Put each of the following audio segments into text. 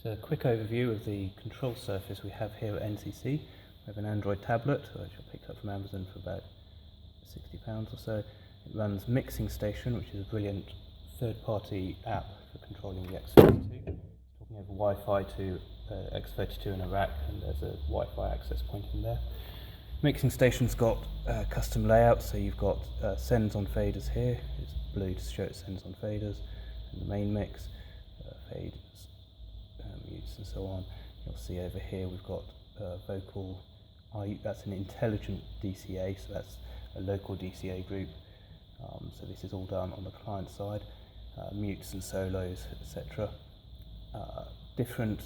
So a quick overview of the control surface we have here at NCC. We have an Android tablet, which I picked up from Amazon for about £60 or so. It runs Mixing Station, which is a brilliant third-party app for controlling the X32. It's talking over Wi-Fi to X32 in a rack, and there's a Wi-Fi access point in there. Mixing Station's got custom layouts, so you've got sends on faders here. It's blue to show it sends on faders, and the main mix, fades, mutes and so on. You'll see over here we've got vocal, that's an intelligent DCA, so that's a local DCA group. So this is all done on the client side, mutes and solos, etc. Different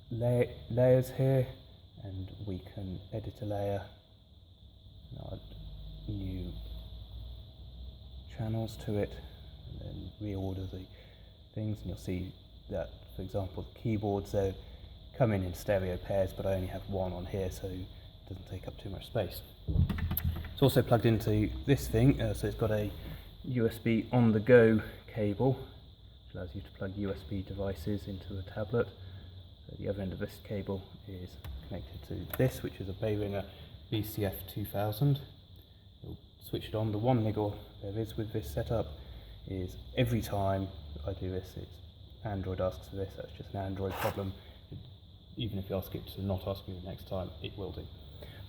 layers here, and we can edit a layer and add new channels to it, and then reorder the things, and you'll see that, for example, the keyboards, they come in stereo pairs, but I only have one on here, so it doesn't take up too much space. It's also plugged into this thing, so it's got a USB on-the-go cable, which allows you to plug USB devices into a tablet. So the other end of this cable is connected to this, which is a Behringer BCF 2000. You'll switch it on. The one niggle there is with this setup is every time I do this, Android asks for this. That's just an Android problem. Even if you ask it to not ask you the next time, it will do.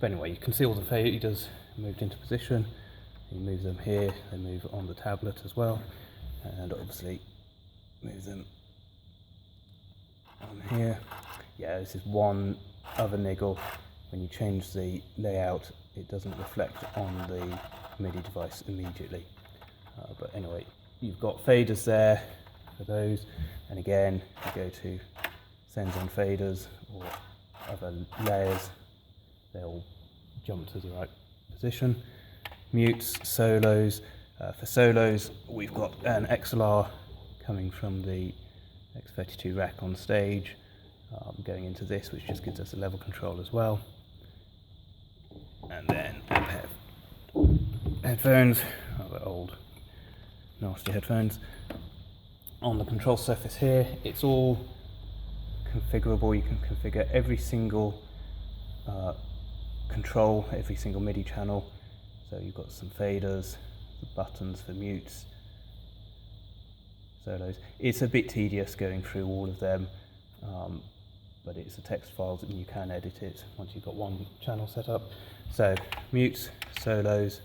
But anyway, you can see all the faders moved into position. You move them here, they move on the tablet as well, and obviously move them on here. Yeah, this is one other niggle. When you change the layout, it doesn't reflect on the MIDI device immediately. But anyway, you've got faders there for those, and again, you go to sends on faders or other layers, they'll jump to the right position. Mutes, solos. For solos, we've got an XLR coming from the X32 rack on stage, going into this, which just gives us a level control as well. And then a pair of headphones, rather old, nasty headphones. On the control surface here, it's all configurable. You can configure every single control, every single MIDI channel. So you've got some faders, the buttons for mutes, solos. It's a bit tedious going through all of them, but it's a text file and you can edit it once you've got one channel set up. So mutes, solos,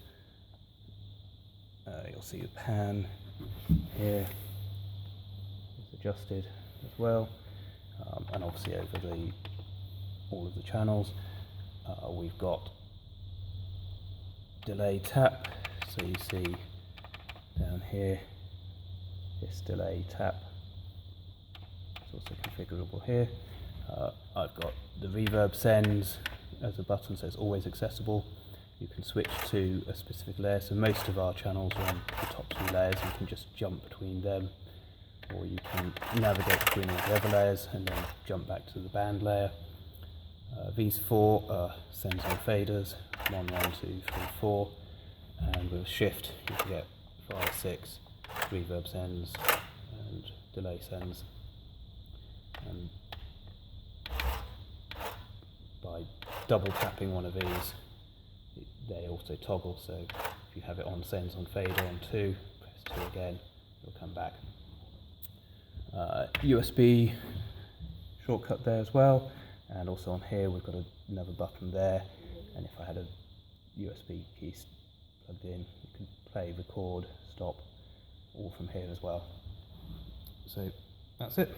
you'll see the pan here is adjusted as well, and obviously over all of the channels. We've got delay tap, so you see down here this delay tap. It's also configurable here. I've got the reverb sends as a button, so it's always accessible. You can switch to a specific layer, so most of our channels are on the top two layers. You can just jump between them, or you can navigate between all the other layers and then jump back to the band layer. These four are sends on faders, 1, 1, 2, 3, 4, and with shift you can get 5, 6 reverb sends and delay sends. And by double tapping one of these, they also toggle, so if you have it on sends on fader on 2, press 2 again, it'll come back. USB shortcut there as well, and also on here we've got another button there, and if I had a USB key plugged in, you can play, record, stop, all from here as well. So that's it.